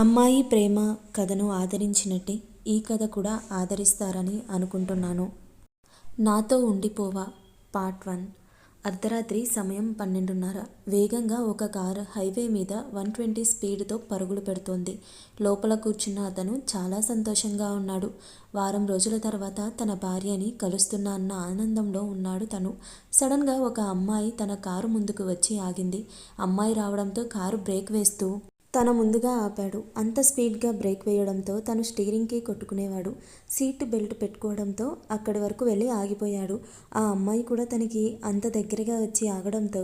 అమ్మాయి ప్రేమ కథను ఆదరించినట్టే ఈ కథ కూడా ఆదరిస్తారని అనుకుంటున్నాను. నాతో ఉండిపోవా పార్ట్ 1. అర్ధరాత్రి సమయం 12:30. వేగంగా ఒక కారు హైవే మీద 120 స్పీడ్తో పరుగులు పెడుతోంది. లోపల కూర్చున్న అతను చాలా సంతోషంగా ఉన్నాడు. వారం రోజుల తర్వాత తన భార్యని కలుస్తున్నా అన్న ఆనందంలో ఉన్నాడు తను. సడన్గా ఒక అమ్మాయి తన కారు ముందుకు వచ్చి ఆగింది. అమ్మాయి రావడంతో కారు బ్రేక్ వేస్తూ తన ముందుగా ఆపాడు. అంత స్పీడ్గా బ్రేక్ వేయడంతో తను స్టీరింగ్కి కొట్టుకునేవాడు. సీట్ బెల్ట్ పెట్టుకోవడంతో అక్కడి వరకు వెళ్ళి ఆగిపోయాడు. ఆ అమ్మాయి కూడా తనకి అంత దగ్గరగా వచ్చి ఆగడంతో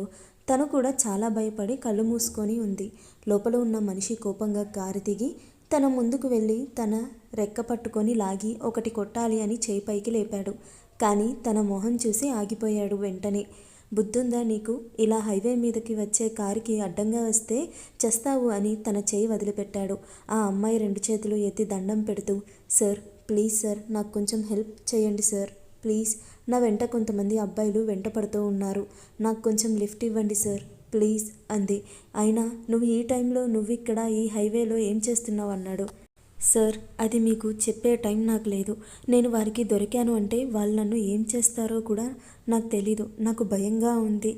తను కూడా చాలా భయపడి కళ్ళు మూసుకొని ఉంది. లోపల ఉన్న మనిషి కోపంగా కారు దిగి తన ముందుకు వెళ్ళి తన రెక్క పట్టుకొని లాగి ఒకటి కొట్టాలి అని చేయి పైకి లేపాడు. కానీ తన మొహం చూసి ఆగిపోయాడు వెంటనే. బుద్ధుందా నీకు? ఇలా హైవే మీదకి వచ్చే కారుకి అడ్డంగా వస్తే చేస్తావు అని తన చేయి వదిలిపెట్టాడు. ఆ అమ్మాయి 2 చేతులు ఎత్తి దండం పెడుతూ, సార్ ప్లీజ్ సార్, నాకు కొంచెం హెల్ప్ చేయండి సార్ ప్లీజ్. నా వెంట కొంతమంది అబ్బాయిలు వెంట పడుతూ ఉన్నారు. నాకు కొంచెం లిఫ్ట్ ఇవ్వండి సార్ ప్లీజ్ అంది. అయినా నువ్వు ఈ టైంలో నువ్విక్కడ ఈ హైవేలో ఏం చేస్తున్నావు అన్నాడు. సార్, అది మీకు చెప్పే టైం నాకు లేదు. నేను వారికి దొరికాను అంటే వాళ్ళు నన్ను ఏం చేస్తారో కూడా నాకు తెలీదు. నాకు భయంగా ఉంది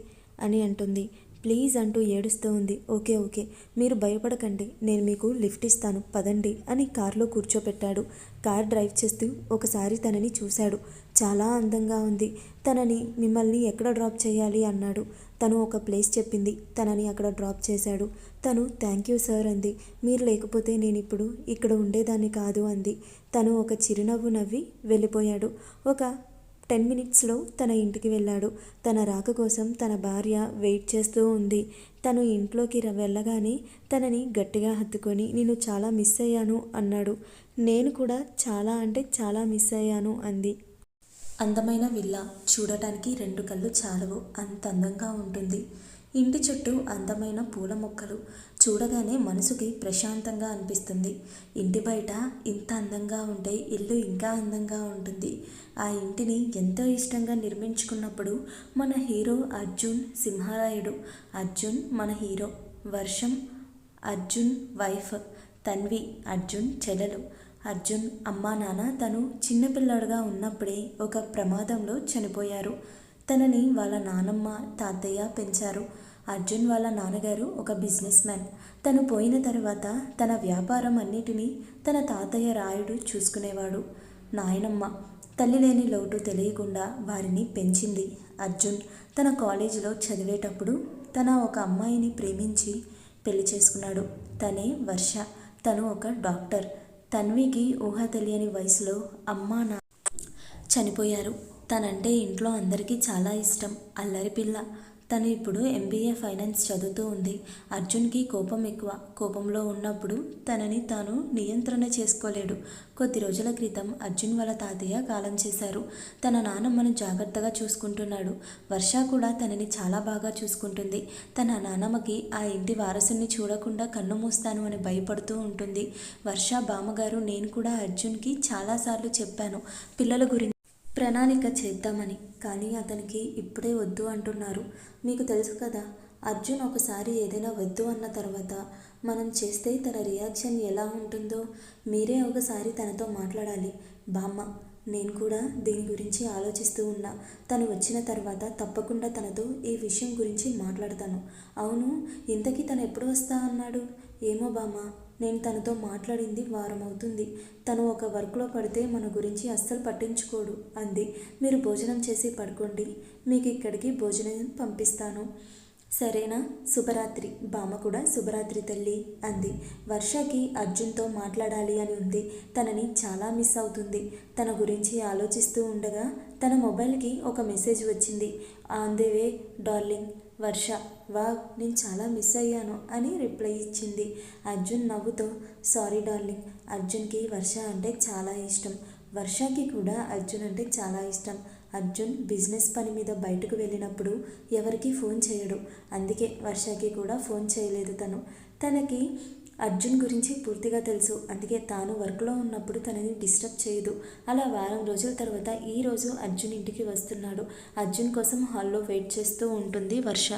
అని అంటుంది. ప్లీజ్ అంటూ ఏడుస్తూ ఉంది. ఓకే ఓకే, మీరు భయపడకండి, నేను మీకు లిఫ్ట్ ఇస్తాను పదండి అని కారులో కూర్చోపెట్టాడు. కార్ డ్రైవ్ చేస్తూ ఒకసారి తనని చూశాడు. చాలా అందంగా ఉంది. తనని మిమ్మల్ని ఎక్కడ డ్రాప్ చేయాలి అన్నాడు. తను ఒక ప్లేస్ చెప్పింది. తనని అక్కడ డ్రాప్ చేశాడు. తను థ్యాంక్ యూ సార్ అంది. మీరు లేకపోతే నేను ఇప్పుడు ఇక్కడ ఉండేదాన్ని కాదు అంది. తను ఒక చిరునవ్వు నవ్వి వెళ్ళిపోయాడు. ఒక 10 మినిట్స్లో తన ఇంటికి వెళ్ళాడు. తన రాక కోసం తన భార్య వెయిట్ చేస్తూ ఉంది. తను ఇంట్లోకి వెళ్ళగానే తనని గట్టిగా హత్తుకొని నేను చాలా మిస్ అయ్యాను అన్నాడు. నేను కూడా చాలా అంటే చాలా మిస్ అయ్యాను అంది. అందమైన విల్లా, చూడటానికి 2 కళ్ళు చాలవు, అంత అందంగా ఉంటుంది. ఇంటి చుట్టూ అందమైన పూల మొక్కలు, చూడగానే మనసుకి ప్రశాంతంగా అనిపిస్తుంది. ఇంటి బయట ఇంత అందంగా ఉంటే ఇల్లు ఇంకా అందంగా ఉంటుంది. ఆ ఇంటిని ఎంతో ఇష్టంగా నిర్మించుకున్నప్పుడు మన హీరో అర్జున్ సింహరాయుడు. అర్జున్ మన హీరో. వర్షం అర్జున్ వైఫ్, తన్వి అర్జున్ చెల్లెలు. అర్జున్ అమ్మా నాన్న తను చిన్నపిల్లాడుగా ఉన్నప్పుడే ఒక ప్రమాదంలో చనిపోయారు. తనని వాళ్ళ నానమ్మ తాతయ్య పెంచారు. అర్జున్ వాళ్ళ నాన్నగారు ఒక బిజినెస్ మ్యాన్. తను పోయిన తర్వాత తన వ్యాపారం అన్నిటినీ తన తాతయ్య రాయుడు చూసుకునేవాడు. నాయనమ్మ తల్లి లేని లోటు తెలియకుండా వారిని పెంచింది. అర్జున్ తన కాలేజీలో చదివేటప్పుడు తన ఒక అమ్మాయిని ప్రేమించి పెళ్లి చేసుకున్నాడు. తనే వర్ష. తను ఒక డాక్టర్. తన్వికి ఊహ తెలియని వయసులో అమ్మా నాన్న చనిపోయారు. తనంటే ఇంట్లో అందరికీ చాలా ఇష్టం. అల్లరి పిల్ల. తను ఇప్పుడు MBA ఫైనాన్స్ చదువుతూ ఉంది. అర్జున్కి కోపం ఎక్కువ. కోపంలో ఉన్నప్పుడు తనని తాను నియంత్రణ చేసుకోలేడు. కొద్ది రోజుల క్రితం అర్జున్ వాళ్ళ తాతయ్య కాలం చేశారు. తన నానమ్మను జాగ్రత్తగా చూసుకుంటున్నాడు. వర్ష కూడా తనని చాలా బాగా చూసుకుంటుంది. తన నానమ్మకి ఆ ఇంటి వారసుని చూడకుండా కన్ను మూస్తాను అని భయపడుతూ ఉంటుంది. వర్ష బామ్మగారు నేను కూడా అర్జున్కి చాలాసార్లు చెప్పాను పిల్లల గురించి ప్రణాళిక చేద్దామని. కానీ అతనికి ఇప్పుడే వద్దు అంటున్నారు. మీకు తెలుసు కదా, అర్జున్ ఒకసారి ఏదైనా వద్దు అన్న తర్వాత మనం చేస్తే తన రియాక్షన్ ఎలా ఉంటుందో మీరే ఒకసారి తనతో మాట్లాడాలి బామ్మ. నేను కూడా దీని గురించి ఆలోచిస్తూ ఉన్నా. తను వచ్చిన తర్వాత తప్పకుండా తనతో ఈ విషయం గురించి మాట్లాడతాను. అవును, ఇంతకీ తను ఎప్పుడు వస్తా అన్నాడు? ఏమో బామ్మ, నేను తనతో మాట్లాడింది వారం అవుతుంది. తను ఒక వర్క్లో పడితే మన గురించి అస్సలు పట్టించుకోడు అంది. మీరు భోజనం చేసి పడుకోండి, మీకు ఇక్కడికి భోజనం పంపిస్తాను సరేనా? శుభరాత్రి. బామ్మ కూడా శుభరాత్రి తల్లి అంది. వర్షకి అర్జున్తో మాట్లాడాలి అని ఉంది. తనని చాలా మిస్ అవుతుంది. తన గురించి ఆలోచిస్తూ ఉండగా తన మొబైల్కి ఒక మెసేజ్ వచ్చింది. On the way darling Varsha. Wow, నేను చాలా మిస్ అయ్యాను అని రిప్లై ఇచ్చింది. అర్జున్ నవ్వుతో సారీ డార్లింగ్. అర్జున్కి వర్ష అంటే చాలా ఇష్టం. వర్షకి కూడా అర్జున్ అంటే చాలా ఇష్టం. అర్జున్ బిజినెస్ పని మీద బయటకు వెళ్ళినప్పుడు ఎవరికి ఫోన్ చేయడు. అందుకే వర్షకి కూడా ఫోన్ చేయలేదు తను. తనకి అర్జున్ గురించి పూర్తిగా తెలుసు. అందుకే తాను వర్క్లో ఉన్నప్పుడు తనని డిస్టర్బ్ చేయదు. అలా వారం రోజుల తర్వాత ఈరోజు అర్జున్ ఇంటికి వస్తున్నాడు. అర్జున్ కోసం హాల్లో వెయిట్ చేస్తూ ఉంటుంది వర్ష.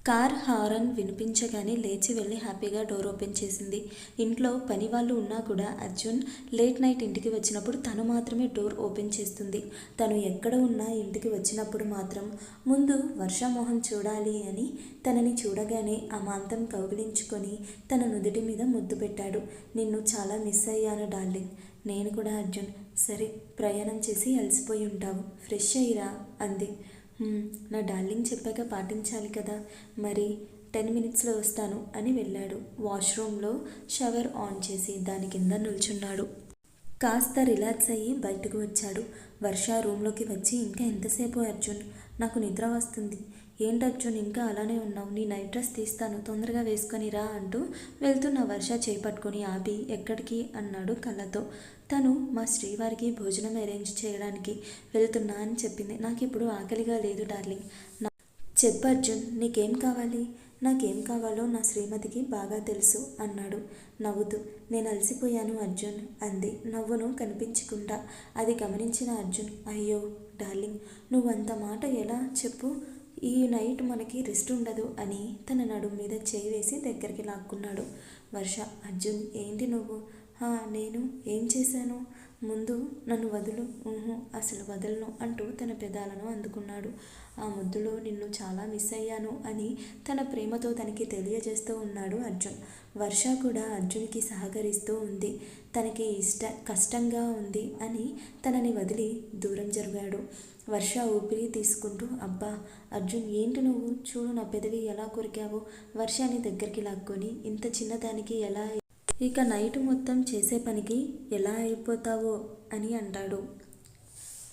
కార్ హారన్ వినిపించగానే లేచి వెళ్ళి హ్యాపీగా డోర్ ఓపెన్ చేసింది. ఇంట్లో పని వాళ్ళు ఉన్నా కూడా అర్జున్ లేట్ నైట్ ఇంటికి వచ్చినప్పుడు తను మాత్రమే డోర్ ఓపెన్ చేస్తుంది. తను ఎక్కడ ఉన్నా ఇంటికి వచ్చినప్పుడు మాత్రం ముందు వర్ష మొహం చూడాలి అని తనని చూడగానే అమాంతం కౌగిలించుకొని తన నుదుటి మీద ముద్దు పెట్టాడు. నిన్ను చాలా మిస్ అయ్యాను డార్లింగ్. నేను కూడా అర్జున్. సరే, ప్రయాణం చేసి అలసిపోయి ఉంటావు, ఫ్రెష్ అయ్యిరా అంది. నా డార్లింగ్ చెప్పాక పాటించాలి కదా, మరి 10 మినిట్స్లో వస్తాను అని వెళ్ళాడు. వాష్రూమ్లో షవర్ ఆన్ చేసి దాని కింద నిల్చున్నాడు. కాస్త రిలాక్స్ అయ్యి బయటకు వచ్చాడు. వర్ష రూమ్లోకి వచ్చి, ఇంకా ఎంతసేపు అర్జున్, నాకు నిద్ర వస్తుంది. ఏంటి అర్జున్ ఇంకా అలానే ఉన్నావు, నీ నైట్ డ్రెస్ తీస్తాను, తొందరగా వేసుకొని రా అంటూ వెళ్తున్న వర్ష చేపట్టుకొని ఆపి, ఎక్కడికి అన్నాడు కళ్ళతో. తను మా శ్రీవారికి భోజనం అరేంజ్ చేయడానికి వెళ్తున్నా అని చెప్పింది. నాకు ఇప్పుడు ఆకలిగా లేదు డార్లింగ్. చెప్పు అర్జున్, నీకేం కావాలి? నాకేం కావాలో నా శ్రీమతికి బాగా తెలుసు అన్నాడు నవ్వుతూ. నేను అలసిపోయాను అర్జున్ అంది నవ్వును కనిపించకుండా. అది గమనించిన అర్జున్, అయ్యో డార్లింగ్, నువ్వు అంత మాట ఎలా చెప్పు, ఈ నైట్ మనకి రెస్ట్ ఉండదు అని తన నడుము మీద చేయి వేసి దగ్గరికి లాక్కున్నాడు. వర్ష, అర్జున్ ఏంటి నువ్వు? నేను ఏం చేశాను? ముందు నన్ను వదులు. అసలు వదలను అంటూ తన పెదాలను అందుకున్నాడు. ఆ ముద్దులో నిన్ను చాలా మిస్ అయ్యాను అని తన ప్రేమతో తనకి తెలియజేస్తూ ఉన్నాడు అర్జున్. వర్ష కూడా అర్జున్కి సహకరిస్తూ ఉంది. తనకి కష్టంగా ఉంది అని తనని వదిలి దూరం జరిగాడు. వర్ష ఊపిరి తీసుకుంటూ, అబ్బా అర్జున్ ఏంటి నువ్వు, చూడు నా పెదవి ఎలా కొరికావో. వర్షాన్ని దగ్గరికి లాక్కొని, ఇంత చిన్నదానికి ఎలా, ఇక నైట్ మొత్తం చేసే పనికి ఎలా అయిపోతావో అని అంటాడు.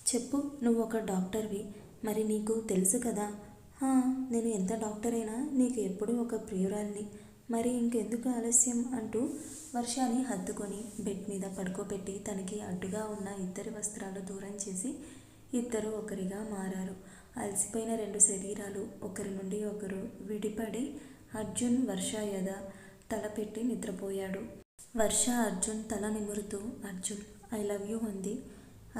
చెప్పు, నువ్వు ఒక డాక్టర్వి, మరి నీకు తెలుసు కదా. నేను ఎంత డాక్టర్ అయినా నీకు ఎప్పుడూ ఒక ప్రియురాల్ని, మరి ఇంకెందుకు ఆలస్యం అంటూ వర్షాన్ని హత్తుకొని బెడ్ మీద పడుకోబెట్టి తనకి అడ్డుగా ఉన్న ఇద్దరి వస్త్రాలు దూరం చేసి ఇద్దరు ఒకరిగా మారారు. అలసిపోయిన రెండు శరీరాలు ఒకరి నుండి ఒకరు విడిపడి అర్జున్ వర్ష యద తలపెట్టి నిద్రపోయాడు. వర్ష అర్జున్ తల నిమురుతూ, అర్జున్ ఐ లవ్ యూ అంది.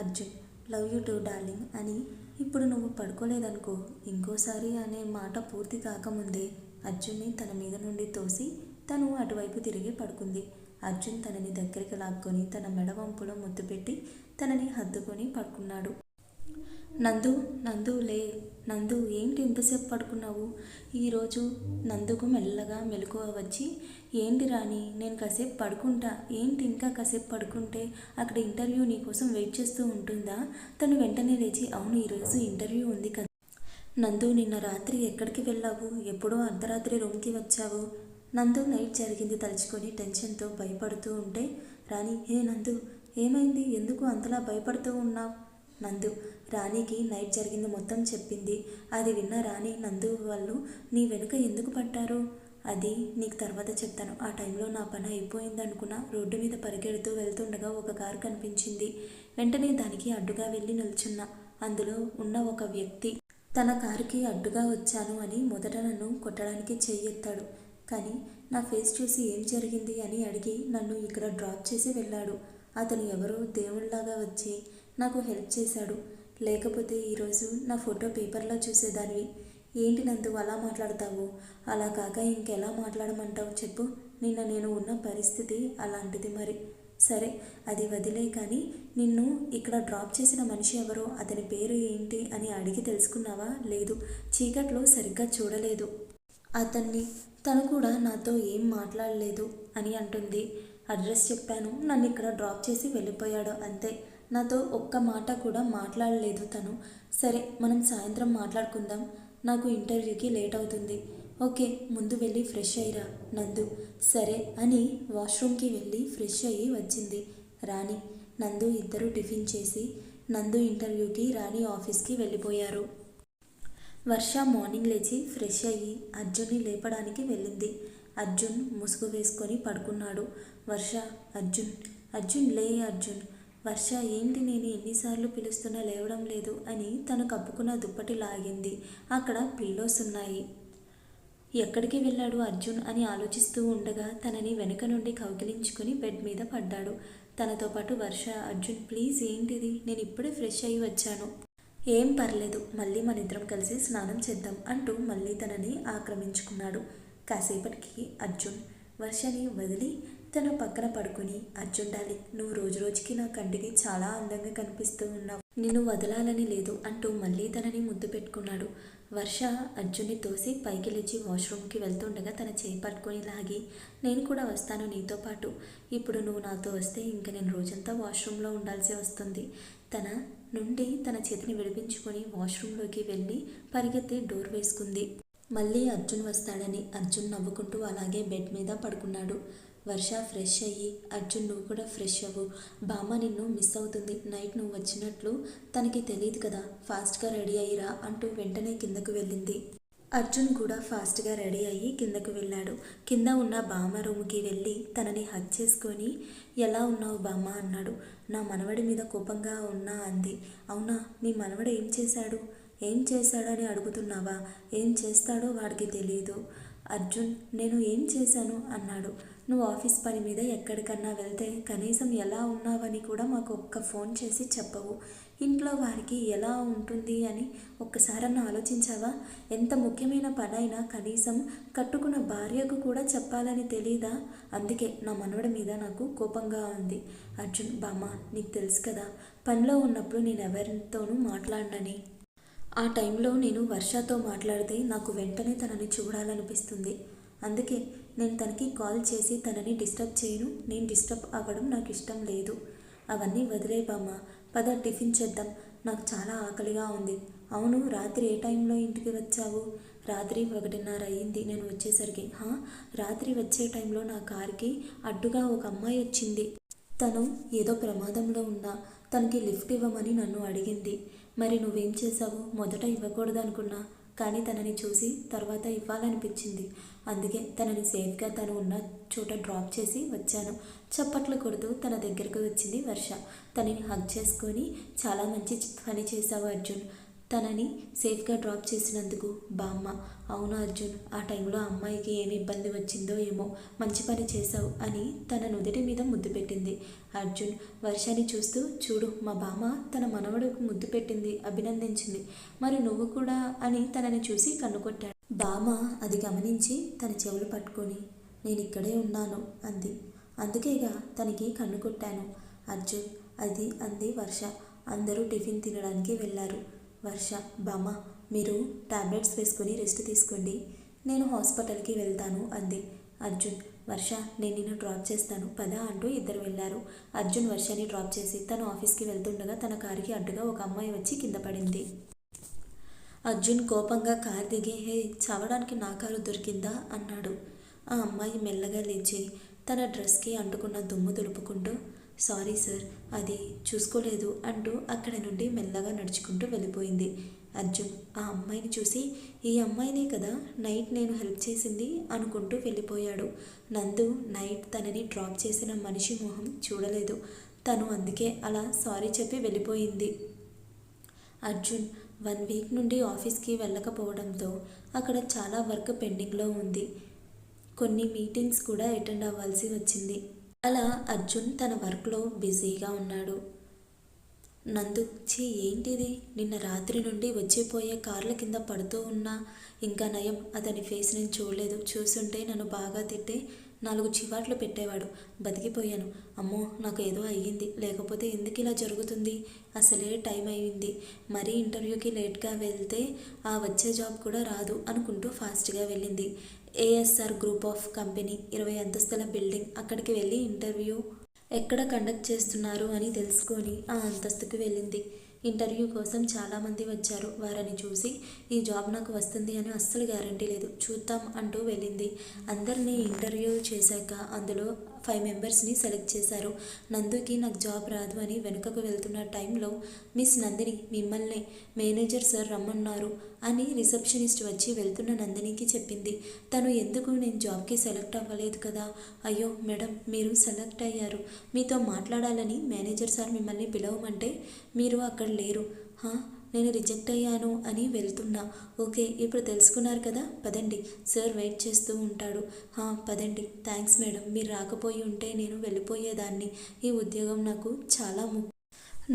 Arjun love you two darling అని. ఇప్పుడు నువ్వు పడుకోలేదనుకో, ఇంకోసారి అనే మాట పూర్తి కాకముందే అర్జున్ని తన మీద నుండి తోసి తను అటువైపు తిరిగి పడుకుంది. అర్జున్ తనని దగ్గరికి లాక్కొని తన మెడవంపులో ముద్దు పెట్టి తనని హత్తుకొని పడుకున్నాడు. నందు లే. నందు ఏంటి ఇంతసేపు పడుకున్నావు? ఈరోజు నందుకు మెల్లగా మెలకువ వచ్చి, ఏంటి రాణి, నేను కాసేపు పడుకుంటా. ఏంటి ఇంకా కాసేపు పడుకుంటే అక్కడ ఇంటర్వ్యూ నీకోసం వెయిట్ చేస్తూ ఉంటుందా? తను వెంటనే లేచి, అవును ఈరోజు ఇంటర్వ్యూ ఉంది కదా. నందు నిన్న రాత్రి ఎక్కడికి వెళ్ళావు? ఎప్పుడో అర్ధరాత్రి రూమ్కి వచ్చావు. నందు నైట్ జరిగింది తలుచుకొని టెన్షన్తో భయపడుతూ ఉంటే, రాణి, హే నందు ఏమైంది, ఎందుకు అంతలా భయపడుతూ ఉన్నావు? నందు రాణికి నైట్ జరిగింది మొత్తం చెప్పింది. అది విన్న రాణి, నందు వాళ్ళు నీ వెనుక ఎందుకు పడ్డారు? అది నీకు తర్వాత చెప్తాను. ఆ టైంలో నా పని అయిపోయిందనుకున్నా రోడ్డు మీద పరిగెడుతూ వెళ్తుండగా ఒక కారు కనిపించింది. వెంటనే దానికి అడ్డుగా వెళ్ళి నిల్చున్నా. అందులో ఉన్న ఒక వ్యక్తి తన కారుకి అడ్డుగా వచ్చాను అని మొదట నన్ను కొట్టడానికి చెయ్యెత్తాడు. కానీ నా ఫేస్ చూసి ఏం జరిగింది అని అడిగి నన్ను ఇక్కడ డ్రాప్ చేసి వెళ్ళాడు. అతను ఎవరో దేవుళ్లాగా వచ్చి నాకు హెల్ప్ చేశాడు. లేకపోతే ఈరోజు నా ఫోటో పేపర్లో చూసేదానివి. ఏంటి నందు అలా మాట్లాడతావు? అలా కాక ఇంకెలా మాట్లాడమంటావు చెప్పు. నిన్న నేను ఉన్న పరిస్థితి అలాంటిది. మరి సరే అది వదిలే, కానీ నిన్ను ఇక్కడ డ్రాప్ చేసిన మనిషి ఎవరో, అతని పేరు ఏంటి అని అడిగి తెలుసుకున్నావా? లేదు, చీకట్లో సరిగ్గా చూడలేదు అతన్ని. తను కూడా నాతో ఏం మాట్లాడలేదు అని అంటుంది. అడ్రస్ చెప్పాను, నన్ను ఇక్కడ డ్రాప్ చేసి వెళ్ళిపోయాడు అంతే. నాతో ఒక్క మాట కూడా మాట్లాడలేదు తను. సరే మనం సాయంత్రం మాట్లాడుకుందాం, నాకు ఇంటర్వ్యూకి లేట్ అవుతుంది. ఓకే, ముందు వెళ్ళి ఫ్రెష్ అయ్యిరా. నందు సరే అని వాష్రూమ్కి వెళ్ళి ఫ్రెష్ అయ్యి వచ్చింది. రాణి నందు ఇద్దరు టిఫిన్ చేసి నందు ఇంటర్వ్యూకి రాణి ఆఫీస్కి వెళ్ళిపోయారు. వర్ష మార్నింగ్ లేచి ఫ్రెష్ అయ్యి అర్జున్ని లేపడానికి వెళ్ళింది. అర్జున్ ముసుగు వేసుకొని పడుకున్నాడు. వర్ష, అర్జున్ లే అర్జున్. వర్ష ఏంటి నేను ఎన్నిసార్లు పిలుస్తున్నా లేవడం లేదు అని తను కప్పుకున్న దుప్పటి లాగింది. అక్కడ పిల్లోస్ ఉన్నాయి. ఎక్కడికి వెళ్ళాడు అర్జున్ అని ఆలోచిస్తూ ఉండగా తనని వెనుక నుండి కౌగిలించుకుని బెడ్ మీద పడ్డాడు. తనతో పాటు వర్ష, అర్జున్ ప్లీజ్ ఏంటిది, నేను ఇప్పుడే ఫ్రెష్ అయ్యి వచ్చాను. ఏం పర్లేదు, మళ్ళీ మన ఇద్దరం కలిసి స్నానం చేద్దాం అంటూ మళ్ళీ తనని ఆక్రమించుకున్నాడు. కాసేపటికి అర్జున్ వర్షని వదిలి తన పక్కన పడుకుని, అర్జున్ డార్లింగ్, నువ్వు రోజు రోజుకి నా కంటికి చాలా అందంగా కనిపిస్తూ ఉన్నావు, నిన్ను వదలాలని లేదు అంటూ మళ్ళీ తనని ముద్దు పెట్టుకున్నాడు. వర్ష అర్జున్ని తోసి పైకి లేచి వాష్రూమ్కి వెళ్తుండగా తన చేయి పట్టుకొని లాగి, నేను కూడా వస్తాను నీతో పాటు, ఇప్పుడు నువ్వు నాతో వస్తే ఇంక నేను రోజంతా వాష్రూమ్లో ఉండాల్సి వస్తుంది. తన నుండి తన చేతిని విడిపించుకొని వాష్రూమ్లోకి వెళ్ళి పరిగెత్తి డోర్ వేసుకుంది. మళ్ళీ అర్జున్ వస్తాడని అర్జున్ నవ్వుకుంటూ అలాగే బెడ్ మీద పడుకున్నాడు. వర్ష ఫ్రెష్ అయ్యి, అర్జున్ నువ్వు కూడా ఫ్రెష్ అవ్వు, బామ్మ నిన్ను మిస్ అవుతుంది, నైట్ నువ్వు వచ్చినట్లు తనకి తెలియదు కదా, ఫాస్ట్గా రెడీ అయ్యిరా అంటూ వెంటనే కిందకు వెళ్ళింది. అర్జున్ కూడా ఫాస్ట్గా రెడీ అయ్యి కిందకు వెళ్ళాడు. కింద ఉన్న బామ్మ రూమ్కి వెళ్ళి తనని హగ్ చేసుకొని, ఎలా ఉన్నావు బామ్మ అన్నాడు. నా మనవడి మీద కోపంగా ఉన్నా అంది. అవునా, నీ మనవడు ఏం చేశాడు? ఏం చేశాడని అడుగుతున్నావా? ఏం చేస్తాడో వాడికి తెలియదు. అర్జున్ నేను ఏం చేశాను అన్నాడు. నువ్వు ఆఫీస్ పని మీద ఎక్కడికన్నా వెళ్తే కనీసం ఎలా ఉన్నావని కూడా మాకు ఒక్క ఫోన్ చేసి చెప్పవు. ఇంట్లో వారికి ఎలా ఉంటుంది అని ఒక్కసారన్నా ఆలోచించావా? ఎంత ముఖ్యమైన పనైనా కనీసం కట్టుకున్న భార్యకు కూడా చెప్పాలని తెలీదా? అందుకే నా మనవడి మీద నాకు కోపంగా ఉంది. అర్జున్ బామ్మ, నీకు తెలుసు కదా, పనిలో ఉన్నప్పుడు నేను ఎవరితోనూ మాట్లాడనని. ఆ టైంలో నేను వర్షతో మాట్లాడితే నాకు వెంటనే తనని చూడాలనిపిస్తుంది. అందుకే నేను తనకి కాల్ చేసి తనని డిస్టర్బ్ చేయను. నేను డిస్టర్బ్ అవ్వడం నాకు ఇష్టం లేదు. అవన్నీ వదిలే బామ్మ, పద టిఫిన్ చేద్దాం, నాకు చాలా ఆకలిగా ఉంది. అవును, రాత్రి ఏ టైంలో ఇంటికి వచ్చావు? రాత్రి 1:30 అయ్యింది నేను వచ్చేసరికి. రాత్రి వచ్చే టైంలో నా కారుకి అడ్డుగా ఒక అమ్మాయి వచ్చింది. తను ఏదో ప్రమాదంలో ఉందా, తనకి లిఫ్ట్ ఇవ్వమని నన్ను అడిగింది. మరి నువ్వేం చేశావు? మొదట ఇవ్వకూడదు అనుకున్నా, కానీ తనని చూసి తర్వాత ఇవ్వాలనిపించింది. అందుకే తనని సేఫ్గా తను ఉన్న చోట డ్రాప్ చేసి వచ్చాను. చప్పట్లు కొడుతూ తన దగ్గరకు వచ్చింది వర్ష. తనని హగ్ చేసుకొని, చాలా మంచి పని చేశావు అర్జున్, తనని సేఫ్గా డ్రాప్ చేసినందుకు. బామ్మ, అవును అర్జున్, ఆ టైంలో అమ్మాయికి ఏమి ఇబ్బంది వచ్చిందో ఏమో, మంచి పని చేశావు అని తన నుదిటి మీద ముద్దు పెట్టింది. అర్జున్ వర్షని చూస్తూ, చూడు మా బామ్మ తన మనవడుకు ముద్దు పెట్టింది, అభినందించింది, మరి నువ్వు కూడా అని తనని చూసి కన్నుకొట్టాడు. బామ్మ అది గమనించి తన చెవులు పట్టుకొని, నేను ఇక్కడే ఉన్నాను అంది. అందుకేగా తనకి కన్ను కొట్టాను. అర్జున్ అది అంది వర్ష. అందరూ టిఫిన్ తినడానికి వెళ్ళారు. వర్ష, బామ్మ మీరు టాబ్లెట్స్ వేసుకొని రెస్ట్ తీసుకోండి, నేను హాస్పిటల్కి వెళ్తాను అంది. అర్జున్, వర్ష నేను నిన్ను డ్రాప్ చేస్తాను పద అంటూ ఇద్దరు వెళ్ళారు. అర్జున్ వర్షని డ్రాప్ చేసి తను ఆఫీస్కి వెళ్తుండగా తన కారుకి అడ్డుగా ఒక అమ్మాయి వచ్చి కింద పడింది. అర్జున్ కోపంగా కారు దిగి, హే చావడానికి నా కారు దొరికిందా అన్నాడు. ఆ అమ్మాయి మెల్లగా లేచి తన డ్రెస్కి అంటుకున్న దుమ్ము దులుపుకుంటూ, సారీ సార్, అది చూసుకోలేదు అంటూ అక్కడి నుండి మెల్లగా నడుచుకుంటూ వెళ్ళిపోయింది. అర్జున్ ఆ అమ్మాయిని చూసి, ఈ అమ్మాయినే కదా నైట్ నేను హెల్ప్ చేసింది అనుకుంటూ వెళ్ళిపోయాడు. నందు నైట్ తనని డ్రాప్ చేసిన మనిషి మొహం చూడలేదు. తను అందుకే అలా సారీ చెప్పి వెళ్ళిపోయింది. అర్జున్ 1 వీక్ నుండి ఆఫీస్కి వెళ్ళకపోవడంతో అక్కడ చాలా వర్క్ పెండింగ్లో ఉంది. కొన్ని మీటింగ్స్ కూడా అటెండ్ అవ్వాల్సి వచ్చింది. అలా అర్జున్ తన వర్క్లో బిజీగా ఉన్నాడు. నందు, ఏంటిది, నిన్న రాత్రి నుండి వచ్చిపోయే కార్ల కింద పడుతూ ఉన్నా, ఇంకా నయం అతని ఫేస్ నేను చూడలేదు, చూస్తుంటే నన్ను బాగా తిట్టే 4 చివాట్లు పెట్టేవాడు, బతికిపోయాను. అమ్మో నాకు ఏదో అయ్యింది, లేకపోతే ఎందుకు ఇలా జరుగుతుంది, అసలే టైం అయింది, మరీ ఇంటర్వ్యూకి లేట్గా వెళ్తే ఆ వచ్చే జాబ్ కూడా రాదు అనుకుంటూ ఫాస్ట్గా వెళ్ళింది. ఏఎస్ఆర్ గ్రూప్ ఆఫ్ కంపెనీ 20 అంతస్తుల బిల్డింగ్, అక్కడికి వెళ్ళి ఇంటర్వ్యూ ఎక్కడ కండక్ట్ చేస్తున్నారు అని తెలుసుకొని ఆ అంతస్తుకు వెళ్ళింది. ఇంటర్వ్యూ కోసం చాలామంది వచ్చారు. వారిని చూసి ఈ జాబ్ నాకు వస్తుంది అని అస్సలు గ్యారంటీ లేదు, చూద్దాం అంటూ వెళ్ళింది. అందరినీ ఇంటర్వ్యూ చేశాక అందులో 5 మెంబర్స్ని సెలెక్ట్ చేశారు. నందుకి నాకు జాబ్ రాదు అని వెనుకకు వెళ్తున్న టైంలో, మిస్ నందిని మిమ్మల్ని మేనేజర్ సార్ రమ్మన్నారు అని రిసెప్షనిస్ట్ వచ్చి వెళ్తున్న నందినికి చెప్పింది. తను ఎందుకు నేను జాబ్కి సెలెక్ట్ అవ్వలేదు కదా, అయ్యో మేడం మీరు సెలెక్ట్ అయ్యారు, మీతో మాట్లాడాలని మేనేజర్ సార్ మిమ్మల్ని పిలవమంటే మీరు అక్కడ లేరు, నేను రిజెక్ట్ అయ్యాను అని వెళ్తున్నా. ఓకే ఇప్పుడు తెలుసుకున్నారు కదా, పదండి, సార్ వెయిట్ చేస్తూ ఉంటాడు. పదండి. థ్యాంక్స్ మేడం, మీరు రాకపోయి ఉంటే నేను వెళ్ళిపోయేదాన్ని, ఈ ఉద్యోగం నాకు చాలా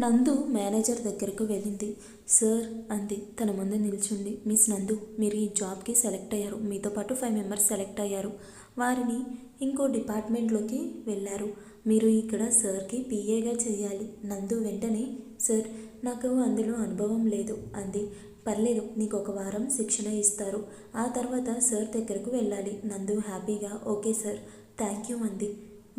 నందు మేనేజర్ దగ్గరకు వెళ్ళింది. సార్ అంది తన ముందు నిల్చుండి. మిస్ నందు, మీరు ఈ జాబ్కి సెలెక్ట్ అయ్యారు. మీతో పాటు 5 మెంబర్స్ సెలెక్ట్ అయ్యారు. వారిని ఇంకో డిపార్ట్మెంట్లోకి వెళ్ళారు. మీరు ఇక్కడ సార్కి పిఏగా చేయాలి. నందు వెంటనే సార్ నాకు అందులో అనుభవం లేదు అంది. పర్లేదు, నీకు 1 వారం శిక్షణ ఇస్తారు. ఆ తర్వాత సార్ దగ్గరకు వెళ్ళాలి. నందు హ్యాపీగా ఓకే సార్, థ్యాంక్ యూ అంది.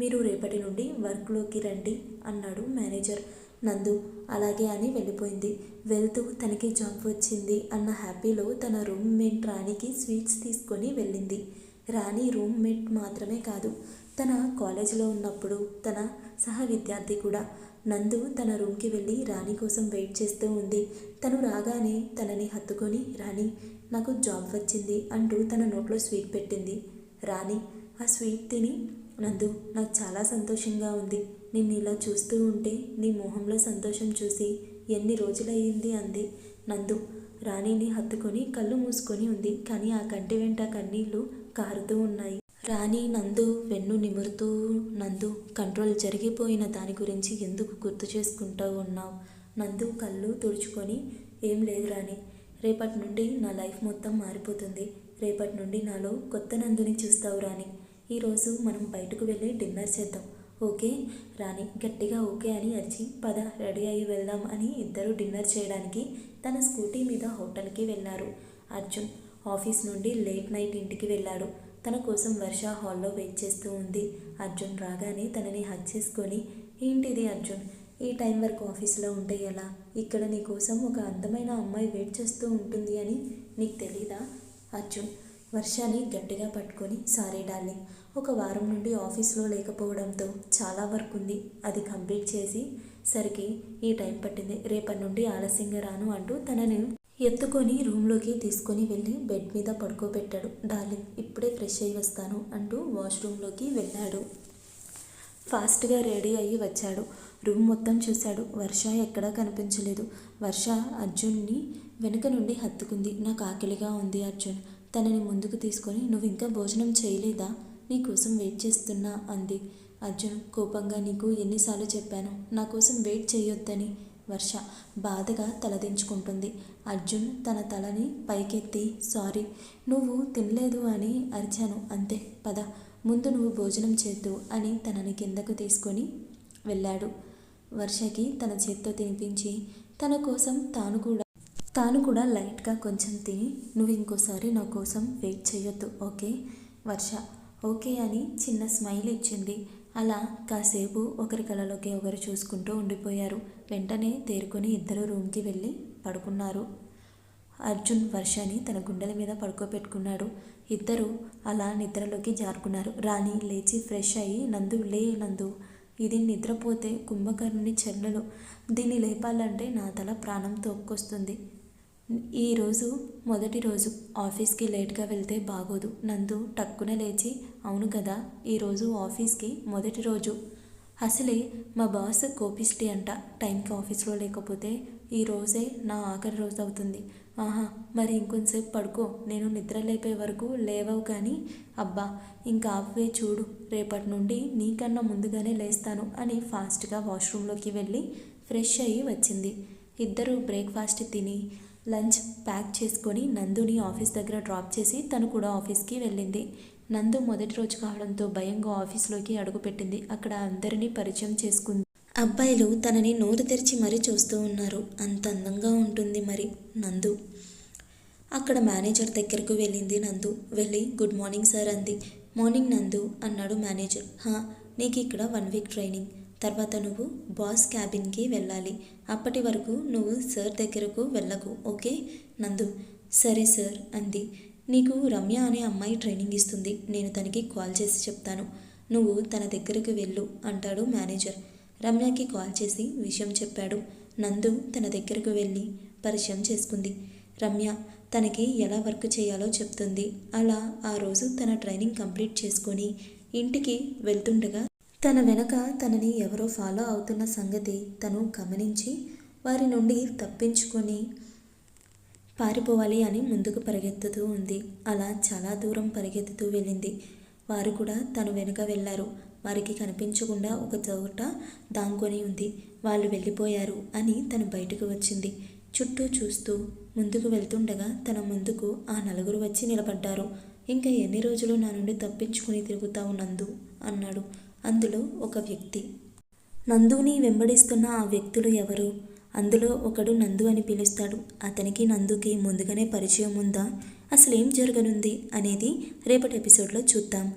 మీరు రేపటి నుండి వర్క్లోకి రండి అన్నాడు మేనేజర్. నందు అలాగే అని వెళ్ళిపోయింది. వెళ్తూ తనకి జాబ్ వచ్చింది అన్న హ్యాపీలో తన రూమ్మేట్ రాణికి స్వీట్స్ తీసుకొని వెళ్ళింది. రాణి రూమ్మేట్ మాత్రమే కాదు, తన కాలేజీలో ఉన్నప్పుడు తన సహ విద్యార్థి కూడా. నందు తన రూమ్కి వెళ్ళి రాణి కోసం వెయిట్ చేస్తూ ఉంది. తను రాగానే తనని హత్తుకొని రాణి నాకు జాబ్ వచ్చింది అంటూ తన నోట్లో స్వీట్ పెట్టింది. రాణి ఆ స్వీట్ తిని నందు నాకు చాలా సంతోషంగా ఉంది. నిన్ను ఇలా చూస్తూ ఉంటే నీ మొహంలో సంతోషం చూసి ఎన్ని రోజులయ్యింది అంది. నందు రాణిని హత్తుకొని కళ్ళు మూసుకొని ఉంది. కానీ ఆ కంటి వెంట కన్నీళ్లు కారుతూ ఉన్నాయి. రాణి నందు వెన్ను నిమురుతూ, నందు కంట్రోల్ జరిగిపోయిన దాని గురించి ఎందుకు గుర్తు చేసుకుంటూ ఉన్నావు? నందు కళ్ళు తుడుచుకొని ఏం లేదు రాణి, రేపటి నుండి నా లైఫ్ మొత్తం మారిపోతుంది. రేపటి నుండి నాలో కొత్త నందుని చూస్తావు రాణి. ఈరోజు మనం బయటకు వెళ్ళి డిన్నర్ చేద్దాం, ఓకే? రాణి గట్టిగా ఓకే అని అరిచి పద రెడీ అయ్యి వెళ్దాం అని ఇద్దరు డిన్నర్ చేయడానికి తన స్కూటీ మీద హోటల్కి వెళ్ళారు. అర్జున్ ఆఫీస్ నుండి లేట్ నైట్ ఇంటికి వెళ్ళాడు. తన కోసం వర్ష హాల్లో వెయిట్ చేస్తూ ఉంది. అర్జున్ రాగానే తనని హగ్ చేసుకొని ఏంటిది అర్జున్, ఈ టైం వరకు ఆఫీస్లో ఉంటే ఎలా? ఇక్కడ నీ కోసం ఒక అందమైన అమ్మాయి వెయిట్ చేస్తూ ఉంటుంది అని నీకు తెలీదా? అర్జున్ వర్షాన్ని గట్టిగా పట్టుకొని సారీ డార్లింగ్, 1 వారం నుండి ఆఫీస్లో లేకపోవడంతో చాలా వర్క్ ఉంది. అది కంప్లీట్ చేసి సరికి ఈ టైం పట్టింది. రేపటి నుండి ఆలస్యంగా రాను అంటూ తనని ఎత్తుకొని రూమ్లోకి తీసుకొని వెళ్ళి బెడ్ మీద పడుకోబెట్టాడు. డార్లింగ్ ఇప్పుడే ఫ్రెష్ అయ్యి వస్తాను అంటూ వాష్రూమ్లోకి వెళ్ళాడు. ఫాస్ట్గా రెడీ అయ్యి వచ్చాడు. రూమ్ మొత్తం చూశాడు. వర్ష ఎక్కడా కనిపించలేదు. వర్ష అర్జున్ని వెనుక నుండి హత్తుకుంది. నాకు ఆకలిగా ఉంది అర్జున్. తనని ముందుకు తీసుకొని నువ్వు ఇంకా భోజనం చేయలేదా? నీకోసం వెయిట్ చేస్తున్నా అంది. అర్జున్ కోపంగా నీకు ఎన్నిసార్లు చెప్పాను నా కోసం వెయిట్ చేయొద్దని? వర్ష బాధగా తలదించుకుంటుంది. అర్జున్ తన తలని పైకెత్తి సారీ, నువ్వు తినలేదు అని అరిచాను అంతే, పద ముందు నువ్వు భోజనం చేద్దు అని తనని కిందకు తీసుకొని వెళ్ళాడు. వర్షకి తన చేత్తో తినిపించి తన కోసం తాను కూడా లైట్గా కొంచెం తిని నువ్వు ఇంకోసారి నా కోసం వెయిట్ చేయొద్దు, ఓకే? వర్ష ఓకే అని చిన్న స్మైల్ ఇచ్చింది. అలా కాసేపు ఒకరి కళలోకి ఒకరు చూసుకుంటూ ఉండిపోయారు. వెంటనే తేరుకొని ఇద్దరు రూమ్కి వెళ్ళి పడుకున్నారు. అర్జున్ వర్షని తన గుండెల మీద పడుకోబెట్టుకున్నాడు. ఇద్దరు అలా నిద్రలోకి జారుకున్నారు. రాణి లేచి ఫ్రెష్ అయ్యి నందు లే నందు, ఇది నిద్రపోతే కుంభకర్ణుని చెల్లెలు, దీన్ని లేపాలంటే నా తల ప్రాణం తోక్కొస్తుంది. ఈరోజు మొదటి రోజు, ఆఫీస్కి లేట్గా వెళ్తే బాగోదు. నందు టక్కున లేచి అవును కదా, ఈరోజు ఆఫీస్కి మొదటి రోజు. అసలే మా బాస్ కోపిష్టి అంట, టైంకి ఆఫీస్లో లేకపోతే ఈరోజే నా ఆఖరి రోజు అవుతుంది. ఆహా, మరి ఇంకొంతసేపు పడుకో, నేను నిద్ర లేపే వరకు లేవవు కానీ. అబ్బా ఇంకా ఆఫ్వే చూడు, రేపటి నుండి నీకన్నా ముందుగానే లేస్తాను అని ఫాస్ట్గా వాష్రూమ్లోకి వెళ్ళి ఫ్రెష్ అయ్యి వచ్చింది. ఇద్దరు బ్రేక్ఫాస్ట్ తిని లంచ్ ప్యాక్ చేసుకొని నందుని ఆఫీస్ దగ్గర డ్రాప్ చేసి తను కూడా ఆఫీస్కి వెళ్ళింది. నందు మొదటి రోజు కావడంతో భయంగా ఆఫీస్లోకి అడుగుపెట్టింది. అక్కడ అందరినీ పరిచయం చేసుకుంది. అబ్బాయిలు తనని నోరు తెరిచి మరీ చూస్తూ ఉన్నారు. అంత అందంగా ఉంటుంది మరి నందు. అక్కడ మేనేజర్ దగ్గరకు వెళ్ళింది నందు. వెళ్ళి గుడ్ మార్నింగ్ సార్ అంది. మార్నింగ్ నందు అన్నాడు మేనేజర్. నీకు ఇక్కడ 1 వీక్ ట్రైనింగ్, తర్వాత నువ్వు బాస్ క్యాబిన్కి వెళ్ళాలి. అప్పటి వరకు నువ్వు సార్ దగ్గరకు వెళ్ళకు, ఓకే? నందు సరే సార్ అంది. నీకు రమ్య అనే అమ్మాయి ట్రైనింగ్ ఇస్తుంది. నేను తనకి కాల్ చేసి చెప్తాను, నువ్వు తన దగ్గరకు వెళ్ళు అంటాడు మేనేజర్. రమ్యకి కాల్ చేసి విషయం చెప్పాడు. నందు తన దగ్గరకు వెళ్ళి పరిచయం చేసుకుంది. రమ్య తనకి ఎలా వర్క్ చేయాలో చెప్తుంది. అలా ఆ రోజు తన ట్రైనింగ్ కంప్లీట్ చేసుకొని ఇంటికి వెళ్తుండగా తన వెనక తనని ఎవరో ఫాలో అవుతున్న సంగతి తను గమనించి వారి నుండి తప్పించుకొని పారిపోవాలి అని ముందుకు పరిగెత్తుతూ ఉంది. అలా చాలా దూరం పరిగెత్తుతూ వెళ్ళింది. వారు కూడా తను వెనుక వెళ్ళారు. వారికి కనిపించకుండా ఒక చోట దాంకొని ఉంది. వాళ్ళు వెళ్ళిపోయారు అని తను బయటకు వచ్చింది. చుట్టూ చూస్తూ ముందుకు వెళ్తుండగా తన ముందుకు ఆ నలుగురు వచ్చి నిలబడ్డారు. ఇంకా ఎన్ని రోజులు నా నుండి తప్పించుకుని తిరుగుతావు నందు అన్నాడు. అందులో ఒక వ్యక్తి. నందుని వెంబడిస్తున్న ఆ వ్యక్తులు ఎవరు? అందులో ఒకడు నందు అని పిలుస్తాడు. అతనికి నందుకి ముందుగానే పరిచయం ఉందా? అసలేం జరగనుంది అనేది రేపటి ఎపిసోడ్లో చూద్దాం.